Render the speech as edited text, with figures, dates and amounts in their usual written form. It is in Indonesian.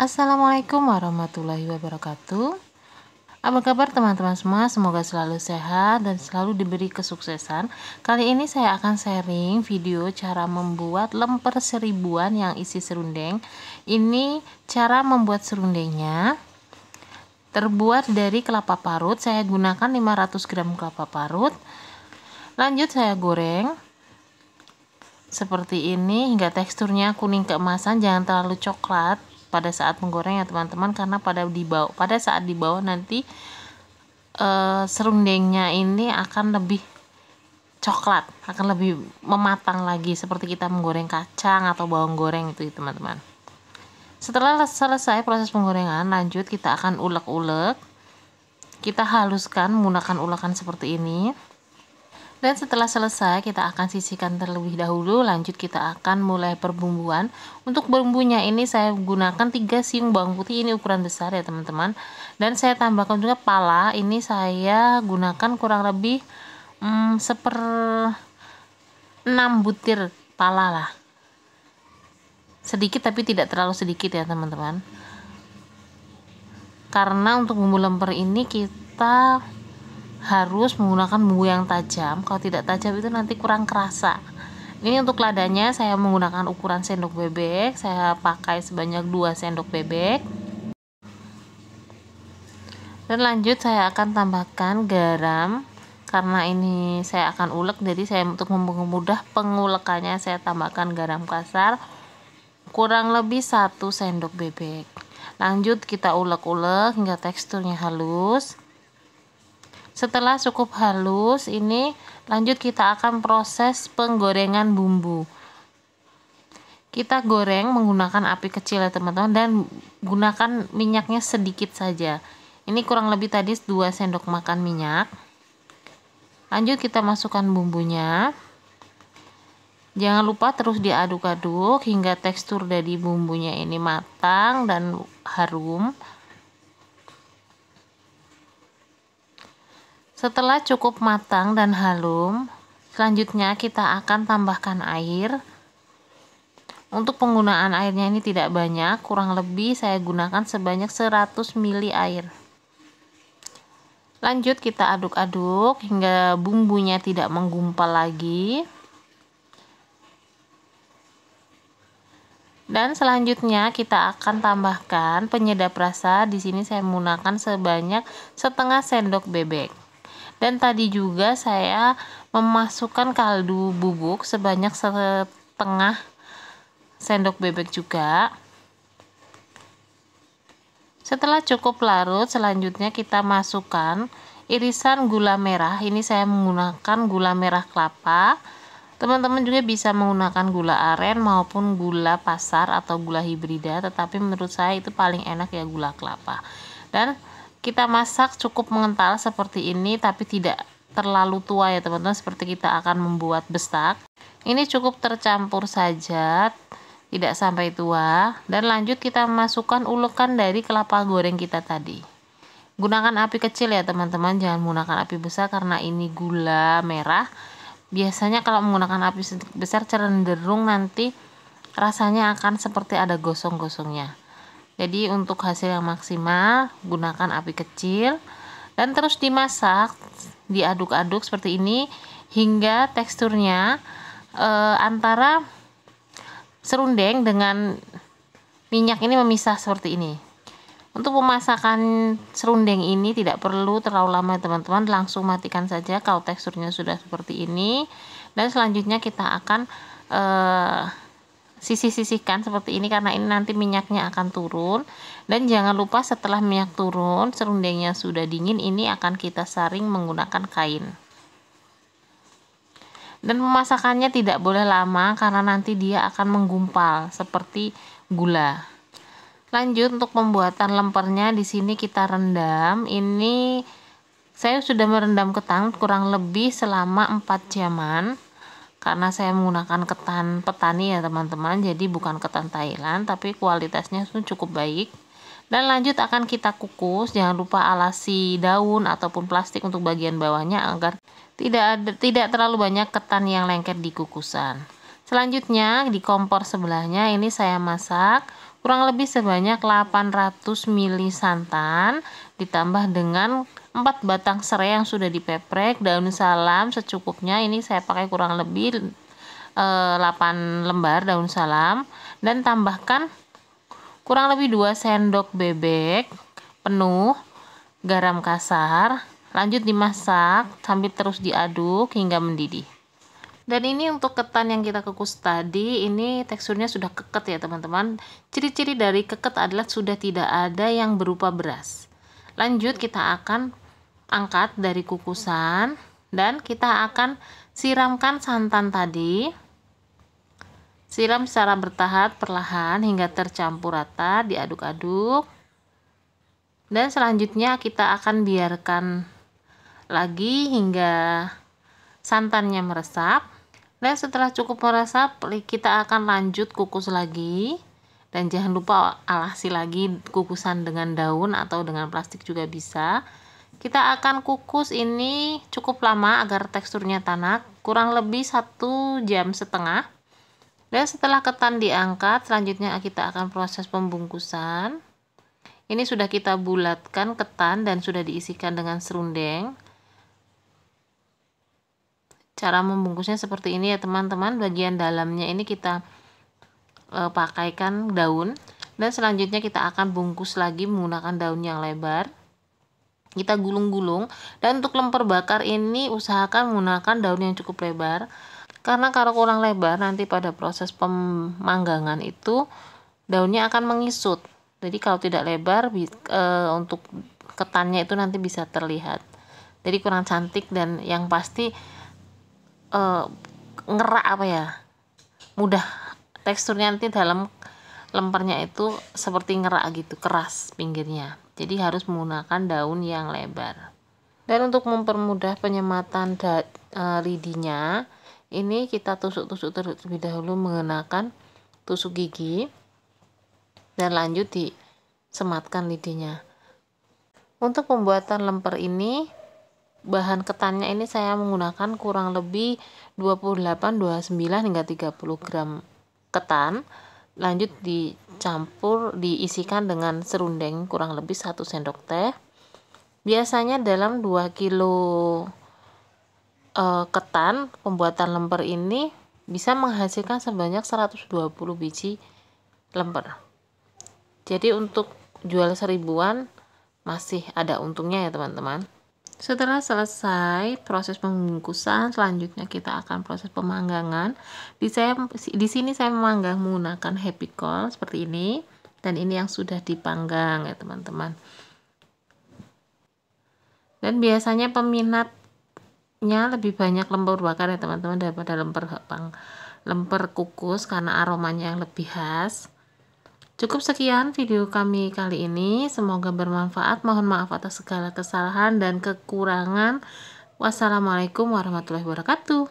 Assalamualaikum warahmatullahi wabarakatuh. Apa kabar teman-teman semua? Semoga selalu sehat dan selalu diberi kesuksesan. Kali ini saya akan sharing video cara membuat lemper seribuan yang isi serundeng. Ini cara membuat serundengnya. Terbuat dari kelapa parut. Saya gunakan 500 gram kelapa parut. Lanjut saya goreng seperti ini hingga teksturnya kuning keemasan, jangan terlalu coklat pada saat menggoreng ya teman-teman, karena pada saat dibawa nanti serundengnya ini akan lebih coklat, akan lebih mematang lagi seperti kita menggoreng kacang atau bawang goreng itu ya teman-teman. Setelah selesai proses penggorengan, lanjut kita akan ulek-ulek. Kita haluskan menggunakan ulekan seperti ini. Dan setelah selesai kita akan sisihkan terlebih dahulu. Lanjut kita akan mulai perbumbuan. Untuk bumbunya ini saya gunakan 3 siung bawang putih, ini ukuran besar ya teman-teman. Dan saya tambahkan juga pala, ini saya gunakan kurang lebih 1/6 butir pala lah. Sedikit tapi tidak terlalu sedikit ya teman-teman. Karena untuk bumbu lemper ini kita harus menggunakan bumbu yang tajam. Kalau tidak tajam itu nanti kurang kerasa. Ini untuk ladanya saya menggunakan ukuran sendok bebek. Saya pakai sebanyak 2 sendok bebek. Dan lanjut saya akan tambahkan garam. Karena ini saya akan ulek, jadi saya untuk mempermudah pengulekannya saya tambahkan garam kasar kurang lebih 1 sendok bebek. Lanjut kita ulek-ulek hingga teksturnya halus. Setelah cukup halus, ini lanjut kita akan proses penggorengan bumbu. Kita goreng menggunakan api kecil ya teman-teman, dan gunakan minyaknya sedikit saja. Ini kurang lebih tadi 2 sendok makan minyak. Lanjut kita masukkan bumbunya. Jangan lupa terus diaduk-aduk hingga tekstur dari bumbunya ini matang dan harum. Setelah cukup matang dan harum, selanjutnya kita akan tambahkan air. Untuk penggunaan airnya ini tidak banyak, kurang lebih saya gunakan sebanyak 100 ml air. Lanjut kita aduk-aduk hingga bumbunya tidak menggumpal lagi. Dan selanjutnya kita akan tambahkan penyedap rasa. Di sini saya menggunakan sebanyak setengah sendok bebek. Dan tadi juga saya memasukkan kaldu bubuk sebanyak setengah sendok bebek juga. Setelah cukup larut, selanjutnya kita masukkan irisan gula merah. Ini saya menggunakan gula merah kelapa. Teman-teman juga bisa menggunakan gula aren maupun gula pasar atau gula hibrida, tetapi menurut saya itu paling enak ya gula kelapa. Dan kita masak cukup mengental seperti ini, tapi tidak terlalu tua ya teman-teman, seperti kita akan membuat bestak. Ini cukup tercampur saja, tidak sampai tua. Dan lanjut kita masukkan ulekan dari kelapa goreng kita tadi. Gunakan api kecil ya teman-teman, jangan menggunakan api besar karena ini gula merah. Biasanya kalau menggunakan api besar cenderung nanti rasanya akan seperti ada gosong-gosongnya. Jadi untuk hasil yang maksimal gunakan api kecil dan terus dimasak, diaduk-aduk seperti ini hingga teksturnya antara serundeng dengan minyak ini memisah seperti ini. Untuk pemasakan serundeng ini tidak perlu terlalu lama teman-teman, langsung matikan saja kalau teksturnya sudah seperti ini. Dan selanjutnya kita akan sisih-sisihkan seperti ini karena ini nanti minyaknya akan turun. Dan jangan lupa setelah minyak turun, serundengnya sudah dingin, ini akan kita saring menggunakan kain. Dan pemasakannya tidak boleh lama karena nanti dia akan menggumpal seperti gula. Lanjut untuk pembuatan lempernya, di sini kita rendam. Ini saya sudah merendam ketan kurang lebih selama 4 jaman. Karena saya menggunakan ketan petani ya teman-teman, jadi bukan ketan Thailand, tapi kualitasnya cukup baik. Dan lanjut akan kita kukus. Jangan lupa alasi daun ataupun plastik untuk bagian bawahnya agar tidak terlalu banyak ketan yang lengket di kukusan. Selanjutnya di kompor sebelahnya ini saya masak kurang lebih sebanyak 800 ml santan, ditambah dengan 4 batang serai yang sudah dipeprek, daun salam secukupnya, ini saya pakai kurang lebih 8 lembar daun salam, dan tambahkan kurang lebih 2 sendok bebek penuh garam kasar. Lanjut dimasak sambil terus diaduk hingga mendidih. Dan ini untuk ketan yang kita kukus tadi, ini teksturnya sudah keket ya teman-teman. Ciri-ciri dari keket adalah sudah tidak ada yang berupa beras. Lanjut kita akan angkat dari kukusan dan kita akan siramkan santan tadi. Siram secara bertahap perlahan hingga tercampur rata, diaduk-aduk. Dan selanjutnya kita akan biarkan lagi hingga santannya meresap. Dan setelah cukup meresap, kita akan lanjut kukus lagi. Dan jangan lupa alasi lagi kukusan dengan daun atau dengan plastik juga bisa. Kita akan kukus ini cukup lama agar teksturnya tanak, kurang lebih 1,5 jam. Dan setelah ketan diangkat, selanjutnya kita akan proses pembungkusan. Ini sudah kita bulatkan ketan dan sudah diisikan dengan serundeng. Cara membungkusnya seperti ini ya teman-teman. Bagian dalamnya ini kita pakaikan daun, dan selanjutnya kita akan bungkus lagi menggunakan daun yang lebar. Kita gulung-gulung, dan untuk lemper bakar ini usahakan menggunakan daun yang cukup lebar, karena kalau kurang lebar nanti pada proses pemanggangan itu daunnya akan mengisut. Jadi kalau tidak lebar untuk ketannya itu nanti bisa terlihat, jadi kurang cantik. Dan yang pasti ngerak mudah teksturnya nanti dalam lempernya itu seperti ngerak gitu, keras pinggirnya. Jadi harus menggunakan daun yang lebar. Dan untuk mempermudah penyematan lidinya, ini kita tusuk-tusuk terlebih dahulu menggunakan tusuk gigi, dan lanjut disematkan lidinya. Untuk pembuatan lemper ini, bahan ketannya ini saya menggunakan kurang lebih 28, 29 hingga 30 gram ketan. Lanjut diisikan dengan serundeng kurang lebih 1 sendok teh. Biasanya dalam 2 kilo ketan, pembuatan lemper ini bisa menghasilkan sebanyak 120 biji lemper. Jadi untuk jual 1000-an masih ada untungnya ya teman-teman. Setelah selesai proses pembungkusan, selanjutnya kita akan proses pemanggangan. Di sini saya memanggang menggunakan happy coil seperti ini, dan ini yang sudah dipanggang ya teman-teman. Dan biasanya peminatnya lebih banyak lemper bakar ya teman-teman daripada lemper kukus, karena aromanya yang lebih khas. Cukup sekian video kami kali ini, semoga bermanfaat. Mohon maaf atas segala kesalahan dan kekurangan. Wassalamualaikum warahmatullahi wabarakatuh.